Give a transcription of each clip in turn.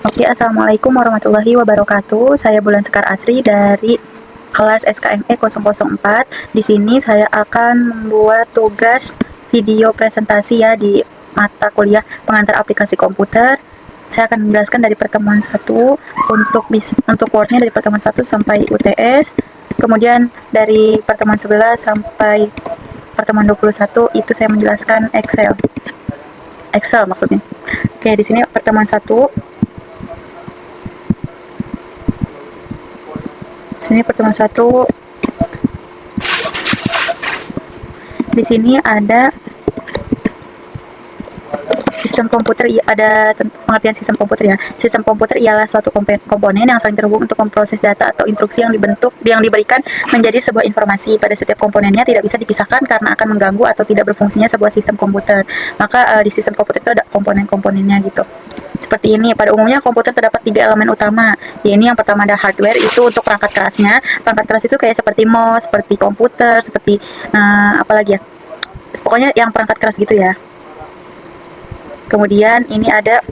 Oke, Assalamualaikum warahmatullahi wabarakatuh. Saya Bulan Sekar Asri dari kelas SKME 004. Di sini saya akan membuat tugas video presentasi ya di mata kuliah pengantar aplikasi komputer. Saya akan menjelaskan dari pertemuan 1 untuk Word-nya dari pertemuan 1 sampai UTS. Kemudian dari pertemuan 11 sampai pertemuan 21 itu saya menjelaskan Excel. Excel maksudnya. Oke, di sini pertemuan 1. Sini pertemuan 1. Di sini ada sistem komputer, ada pengertian sistem komputer ya. Sistem komputer ialah suatu komponen yang saling terhubung untuk memproses data atau instruksi yang diberikan menjadi sebuah informasi. Pada setiap komponennya tidak bisa dipisahkan karena akan mengganggu atau tidak berfungsinya sebuah sistem komputer. Maka di sistem komputer itu ada komponen-komponennya gitu. Seperti ini, pada umumnya komputer terdapat 3 elemen utama. Ya, ini yang pertama ada hardware, itu untuk perangkat kerasnya. Perangkat keras itu kayak seperti mouse, seperti komputer, seperti apalagi ya. Pokoknya yang perangkat keras gitu ya. Kemudian ini ada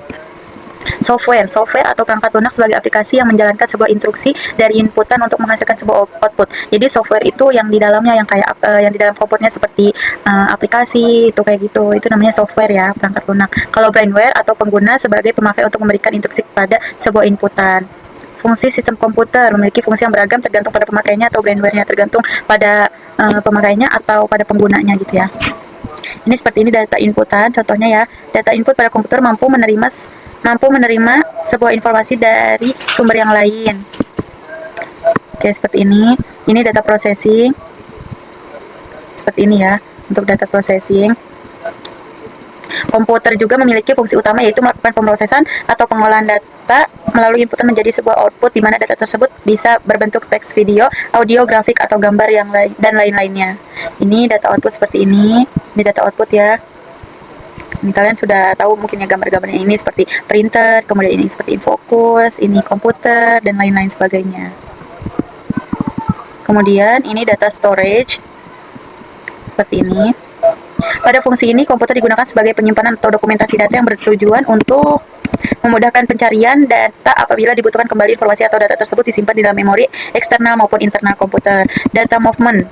software atau perangkat lunak sebagai aplikasi yang menjalankan sebuah instruksi dari inputan untuk menghasilkan sebuah output. Jadi software itu yang di dalamnya yang kayak yang di dalam komponennya seperti aplikasi itu kayak gitu. Itu namanya software ya, perangkat lunak. Kalau brainware atau pengguna sebagai pemakai untuk memberikan instruksi kepada sebuah inputan. Fungsi sistem komputer memiliki fungsi yang beragam tergantung pada pemakainya atau brainware-nya, tergantung pada pemakainya atau pada penggunanya gitu ya. Ini seperti ini data inputan, contohnya ya. Data input pada komputer mampu menerima sebuah informasi dari sumber yang lain. Oke, seperti ini. Ini data processing. Seperti ini ya, untuk data processing. Komputer juga memiliki fungsi utama, yaitu melakukan pemrosesan atau pengolahan data melalui inputan menjadi sebuah output, di mana data tersebut bisa berbentuk teks, video, audio, grafik, atau gambar yang lain dan lain-lainnya. Ini data output seperti ini. Ini data output ya. Ini kalian sudah tahu mungkin ya gambar-gambarnya, ini seperti printer, kemudian ini seperti infocus, ini komputer, dan lain-lain sebagainya. Kemudian ini data storage seperti ini. Pada fungsi ini, komputer digunakan sebagai penyimpanan atau dokumentasi data yang bertujuan untuk memudahkan pencarian data apabila dibutuhkan kembali informasi atau data tersebut disimpan di dalam memori eksternal maupun internal komputer. Data movement.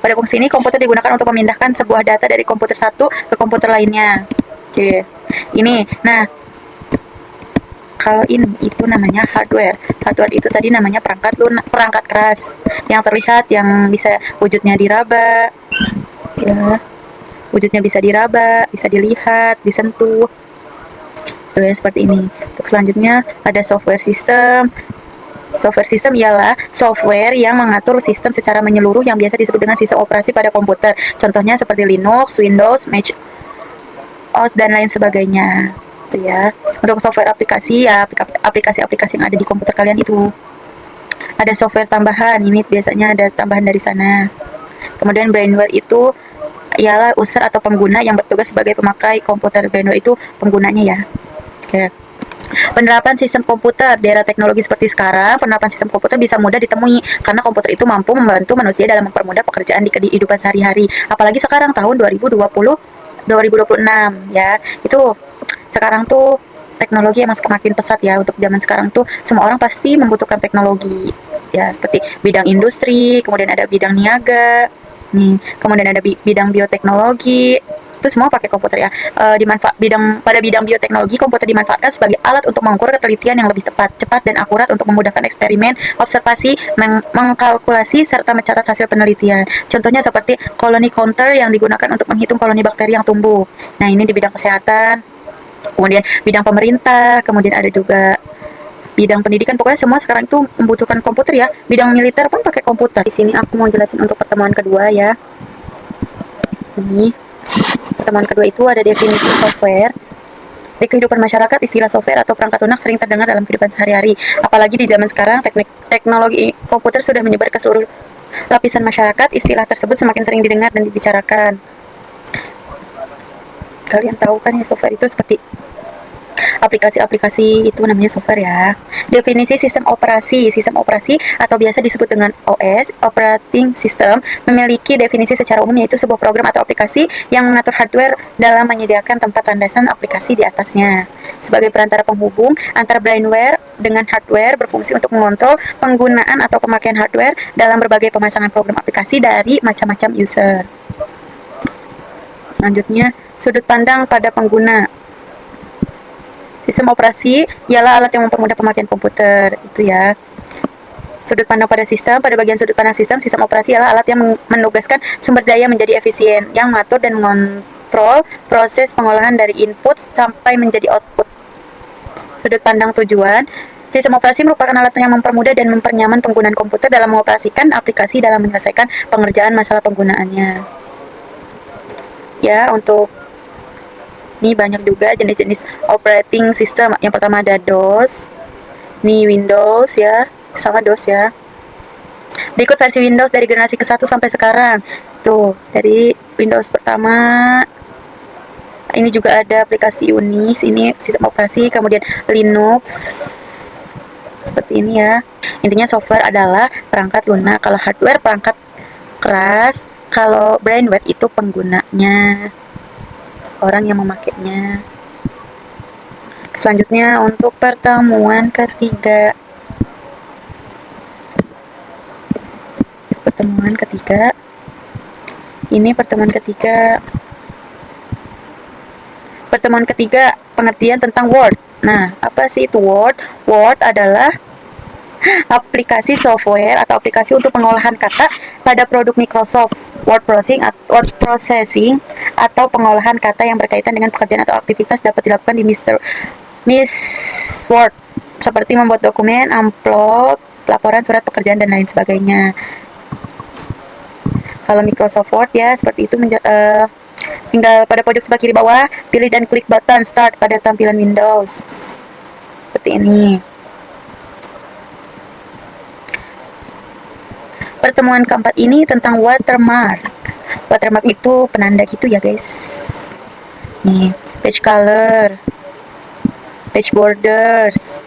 Pada fungsi ini, komputer digunakan untuk memindahkan sebuah data dari komputer satu ke komputer lainnya. Oke. Ini. Nah, kalau ini itu namanya hardware. Hardware itu tadi namanya perangkat keras yang terlihat, yang bisa wujudnya diraba. Ya. Wujudnya bisa diraba, bisa dilihat, disentuh. Tuh ya, seperti ini. Untuk selanjutnya ada software system. Software system ialah software yang mengatur sistem secara menyeluruh yang biasa disebut dengan sistem operasi pada komputer. Contohnya seperti Linux, Windows, Mac OS, dan lain sebagainya. Itu ya. Untuk software aplikasi ya, aplikasi-aplikasi yang ada di komputer kalian itu. Ada software tambahan, ini biasanya ada tambahan dari sana. Kemudian brainware itu ialah user atau pengguna yang bertugas sebagai pemakai komputer. Brainware itu penggunanya ya. Oke. Penerapan sistem komputer di era teknologi seperti sekarang, penerapan sistem komputer bisa mudah ditemui karena komputer itu mampu membantu manusia dalam mempermudah pekerjaan di kehidupan sehari-hari. Apalagi sekarang tahun 2026 ya. Itu sekarang tuh teknologi emang semakin pesat ya. Untuk zaman sekarang tuh semua orang pasti membutuhkan teknologi ya, seperti bidang industri, kemudian ada bidang niaga nih, kemudian ada bidang bioteknologi. Itu semua pakai komputer ya. Pada bidang bioteknologi, komputer dimanfaatkan sebagai alat untuk mengukur ketelitian yang lebih cepat dan akurat untuk memudahkan eksperimen, observasi, mengkalkulasi, serta mencatat hasil penelitian. Contohnya seperti colony counter yang digunakan untuk menghitung koloni bakteri yang tumbuh. Nah, ini di bidang kesehatan. Kemudian bidang pemerintah, kemudian ada juga bidang pendidikan. Pokoknya semua sekarang itu membutuhkan komputer ya. Bidang militer pun pakai komputer. Di sini aku mau jelasin untuk pertemuan kedua ya. Ini pertemuan kedua itu ada definisi software. Di kehidupan masyarakat, istilah software atau perangkat lunak sering terdengar dalam kehidupan sehari-hari. Apalagi di zaman sekarang, teknologi komputer sudah menyebar ke seluruh lapisan masyarakat. Istilah tersebut semakin sering didengar dan dibicarakan. Kalian tahu kan ya, software itu seperti aplikasi-aplikasi itu namanya software ya. Definisi sistem operasi. Sistem operasi atau biasa disebut dengan OS, operating system, memiliki definisi secara umum yaitu sebuah program atau aplikasi yang mengatur hardware dalam menyediakan tempat landasan aplikasi di atasnya. Sebagai perantara penghubung antara brainware dengan hardware, berfungsi untuk mengontrol penggunaan atau pemakaian hardware dalam berbagai pemasangan program aplikasi dari macam-macam user. Selanjutnya, sudut pandang pada pengguna. Sistem operasi ialah alat yang mempermudah pemakaian komputer, itu ya. Sudut pandang pada sistem, pada bagian sudut pandang sistem operasi ialah alat yang menugaskan sumber daya menjadi efisien, yang mengatur dan mengontrol proses pengolahan dari input sampai menjadi output. Sudut pandang tujuan, sistem operasi merupakan alat yang mempermudah dan mempernyaman penggunaan komputer dalam mengoperasikan aplikasi dalam menyelesaikan pengerjaan masalah penggunaannya. Ya, untuk ini banyak juga jenis-jenis operating system. Yang pertama ada DOS. Ini Windows ya, sama DOS ya. Berikut versi Windows dari generasi ke-1 sampai sekarang. Tuh, dari Windows pertama. Ini juga ada aplikasi Unix, ini sistem operasi, kemudian Linux. Seperti ini ya. Intinya software adalah perangkat lunak, kalau hardware perangkat keras, kalau brainware itu penggunanya, orang yang memakainya. Selanjutnya untuk pertemuan ketiga. Ini pertemuan ketiga. Pertemuan ketiga, pengertian tentang Word. Nah, apa sih itu Word? Word adalah aplikasi software atau aplikasi untuk pengolahan kata pada produk Microsoft. Word processing atau pengolahan kata yang berkaitan dengan pekerjaan atau aktivitas dapat dilakukan di Miss Word, seperti membuat dokumen, amplop, laporan, surat pekerjaan, dan lain sebagainya. Kalau Microsoft Word ya seperti itu, tinggal pada pojok sebelah kiri bawah, pilih dan klik button Start pada tampilan Windows. Seperti ini. Pertemuan keempat ini tentang watermark. Watermark itu penanda gitu ya guys. Nih, page color, page borders.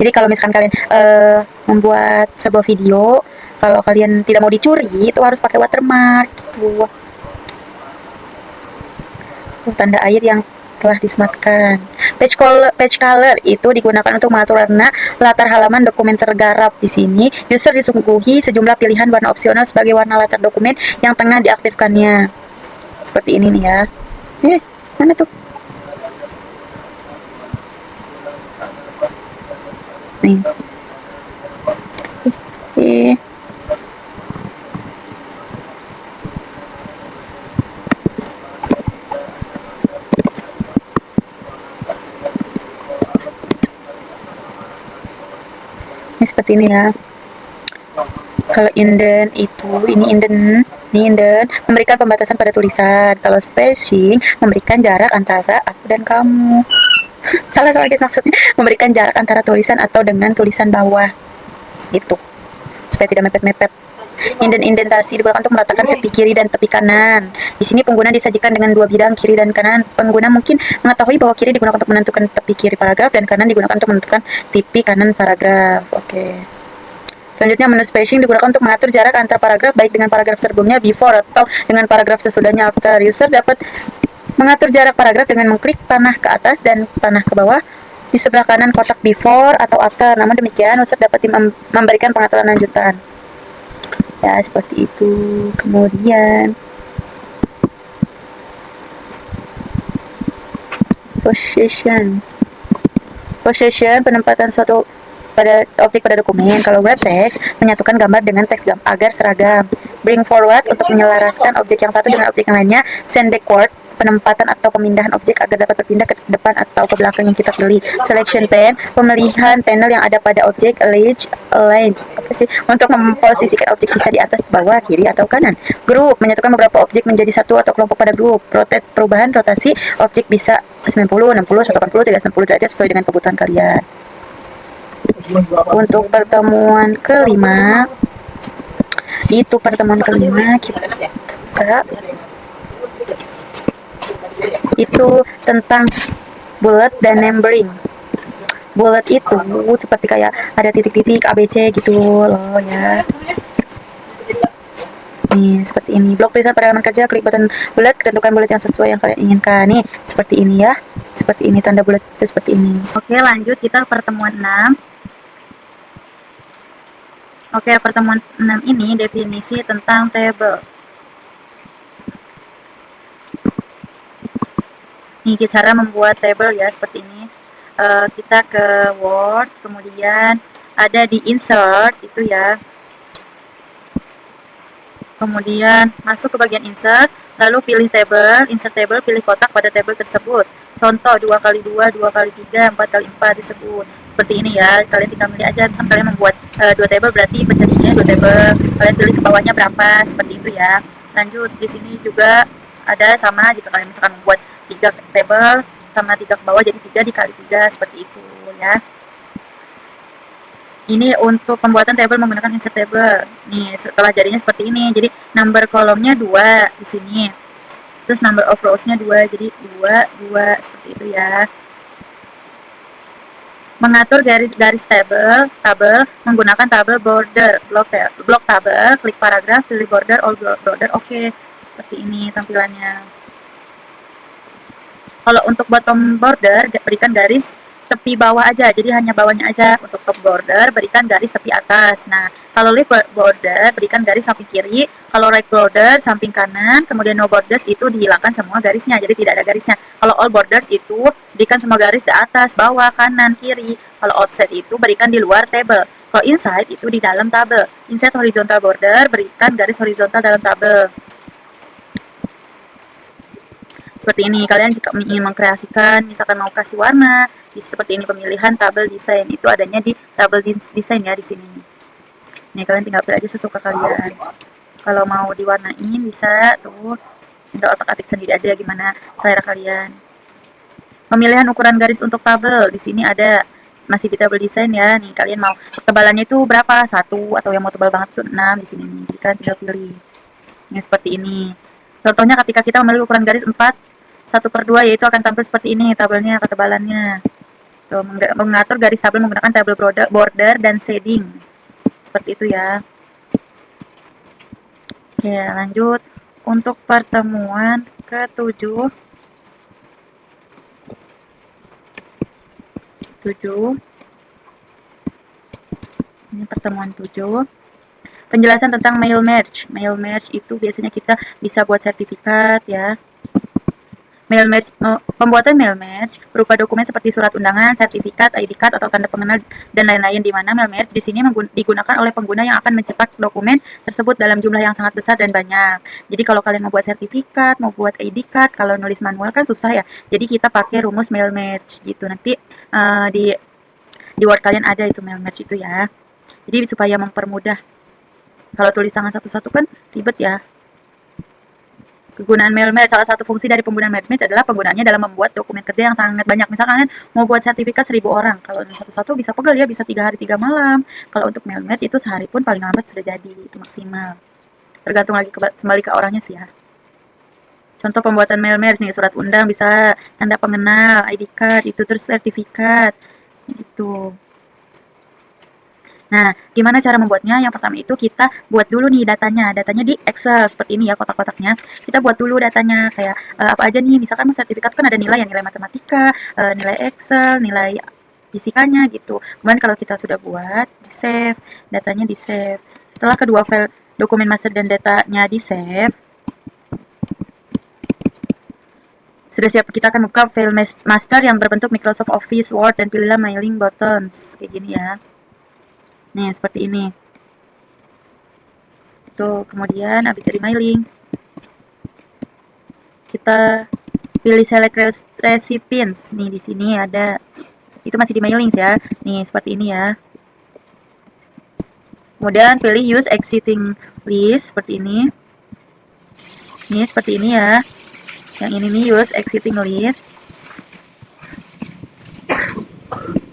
Jadi kalau misalkan kalian membuat sebuah video, kalau kalian tidak mau dicuri, itu harus pakai watermark gitu. Tanda air yang telah disematkan. Page color itu digunakan untuk mengatur warna latar halaman dokumen tergarap. Di sini, user disuguhi sejumlah pilihan warna opsional sebagai warna latar dokumen yang tengah diaktifkannya. Seperti ini nih ya. Mana tuh? Nih. Ini seperti ini ya. Kalau indent itu, ini indent memberikan pembatasan pada tulisan. Kalau spacing memberikan jarak antara aku dan kamu. salah guys, maksudnya memberikan jarak antara tulisan atau dengan tulisan bawah. Gitu. Supaya tidak mepet-mepet. Indentasi digunakan untuk meratakan tepi kiri dan tepi kanan. Di sini pengguna disajikan dengan dua bidang kiri dan kanan. Pengguna mungkin mengetahui bahwa kiri digunakan untuk menentukan tepi kiri paragraf dan kanan digunakan untuk menentukan tepi kanan paragraf. Oke. Selanjutnya, menu spacing digunakan untuk mengatur jarak antar paragraf baik dengan paragraf sebelumnya before atau dengan paragraf sesudahnya after. User dapat mengatur jarak paragraf dengan mengklik panah ke atas dan panah ke bawah di sebelah kanan kotak before atau after. Namun demikian, user dapat memberikan pengaturan lanjutan. Ya, seperti itu. Kemudian Position penempatan suatu pada objek pada dokumen. Kalau web text menyatukan gambar dengan teks agar seragam. Bring forward untuk menyelaraskan objek yang satu dengan objek yang lainnya. Send backward penempatan atau pemindahan objek agar dapat berpindah ke depan atau ke belakang yang kita pilih. Selection pane, pemilihan panel yang ada pada objek. Align untuk memposisikan objek bisa di atas, bawah, kiri, atau kanan. Group, menyatukan beberapa objek menjadi satu atau kelompok pada grup. Rotate, perubahan rotasi objek bisa 90, 60, 180, 360 derajat sesuai dengan kebutuhan kalian. Untuk pertemuan kelima, kita itu tentang bullet dan numbering. Bullet itu seperti kayak ada titik-titik ABC gitu loh ya. Nih, seperti ini. Blok tulisan pada halaman kerja, klik button bulat, tentukan bulat yang sesuai yang kalian inginkan. Nih, seperti ini ya. Seperti ini, tanda bulat itu seperti ini. Oke, lanjut kita pertemuan 6. Oke, pertemuan 6 ini definisi tentang table. Nih, cara membuat table ya, seperti ini. Kita ke Word, kemudian ada di insert itu ya. Kemudian masuk ke bagian insert, lalu pilih table, insert table, pilih kotak pada table tersebut. Contoh 2x2, 2x3, 4x4 disebut. Seperti ini ya, kalian tinggal milih aja. Misalkan kalian membuat 2 table berarti pencariannya 2 table. Kalian pilih ke bawahnya berapa, seperti itu ya. Lanjut, di sini juga ada sama jika kalian misalkan membuat 3 table sama 3 ke bawah, jadi 3 dikali 3 seperti itu ya. Ini untuk pembuatan table menggunakan insert table. Nih, setelah jadinya seperti ini. Jadi number kolomnya 2 di sini. Terus number of rows-nya 2. Jadi 2 2 seperti itu ya. Mengatur garis-garis tabel menggunakan tabel border, blok tabel, klik paragraf, pilih border, all border. Oke. Seperti ini tampilannya. Kalau untuk bottom border, berikan garis tepi bawah aja, jadi hanya bawahnya aja. Untuk top border, berikan garis tepi atas. Nah, kalau left border, berikan garis samping kiri. Kalau right border, samping kanan. Kemudian no borders itu dihilangkan semua garisnya, jadi tidak ada garisnya. Kalau all borders itu berikan semua garis di atas, bawah, kanan, kiri. Kalau outside itu berikan di luar table. Kalau inside itu di dalam tabel. Inside horizontal border, berikan garis horizontal dalam tabel. Seperti ini, kalian jika ingin mengkreasikan, misalkan mau kasih warna, seperti ini pemilihan tabel desain itu adanya di tabel desain ya di sini. Nih kalian tinggal pilih aja sesuka kalian. Kalau mau diwarnain bisa tuh, tinggal otak-atik sendiri aja gimana selera kalian. Pemilihan ukuran garis untuk tabel di sini ada masih di tabel desain ya. Nih kalian mau ketebalannya itu berapa? 1 atau yang mau tebal banget itu 6 di sini nih. Jadi kalian tinggal pilih. Ini seperti ini. Contohnya ketika kita memilih ukuran garis 4/1/2 yaitu akan tampil seperti ini tabelnya ketebalannya. Tuh, mengatur garis tabel menggunakan tabel border dan shading. Seperti itu ya. Oke, lanjut untuk pertemuan ke-7. 7. Ini pertemuan 7. Penjelasan tentang mail merge. Mail merge itu biasanya kita bisa buat sertifikat ya. Mail merge, pembuatan mail merge berupa dokumen seperti surat undangan, sertifikat, ID card atau tanda pengenal dan lain-lain, di mana mail merge di sini digunakan oleh pengguna yang akan mencetak dokumen tersebut dalam jumlah yang sangat besar dan banyak. Jadi kalau kalian mau buat sertifikat, mau buat ID card, kalau nulis manual kan susah ya. Jadi kita pakai rumus mail merge gitu. Nanti di Word kalian ada itu mail merge itu ya. Jadi supaya mempermudah. Kalau tulis tangan satu-satu kan ribet ya. Kegunaan mail merge, salah satu fungsi dari penggunaan mail merge adalah penggunaannya dalam membuat dokumen kerja yang sangat banyak. Misalkan kalian mau buat sertifikat 1000 orang, kalau satu-satu bisa pegel ya, bisa 3 hari 3 malam. Kalau untuk mail merge itu sehari pun paling lambat sudah jadi, itu maksimal. Tergantung lagi kembali ke orangnya sih ya. Contoh pembuatan mail merge nih, surat undang bisa tanda pengenal, ID card, itu terus sertifikat, gitu. Nah, gimana cara membuatnya? Yang pertama itu kita buat dulu nih datanya di Excel seperti ini ya, kotak-kotaknya. Kita buat dulu datanya kayak apa aja nih, misalkan sertifikat kan ada nilai yang nilai matematika, nilai Excel, nilai fisikanya gitu. Kemudian kalau kita sudah buat, di save, datanya di save. Setelah kedua file dokumen master dan datanya di save, sudah siap, kita akan buka file master yang berbentuk Microsoft Office, Word, dan pilihlah mailing buttons kayak gini ya. Nih, seperti ini. Tuh, kemudian habis dari mailing, kita pilih select recipients. Nih, di sini ada. Itu masih di mailing ya. Nih, seperti ini ya. Kemudian pilih use exiting list seperti ini. Nih, seperti ini ya. Yang ini nih use exiting list.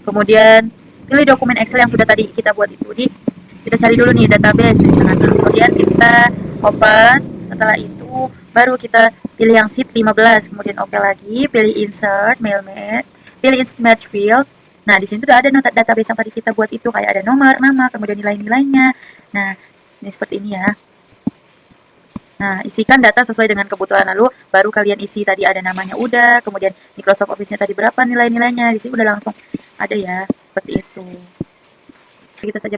Kemudian pilih dokumen Excel yang sudah tadi kita buat itu. Kita cari dulu nih database. Kemudian kita open. Setelah itu baru kita pilih yang sheet 15. Kemudian oke lagi, pilih insert mail merge. pilih merge field. Nah, di sini sudah ada database yang tadi kita buat itu, kayak ada nomor, nama, kemudian nilai-nilainya. Nah, ini seperti ini ya. Nah, isikan data sesuai dengan kebutuhan, lalu baru kalian isi. Tadi ada namanya udah, kemudian Microsoft Office-nya tadi berapa nilai-nilainya, di sini udah langsung ada ya, seperti itu. Kita saja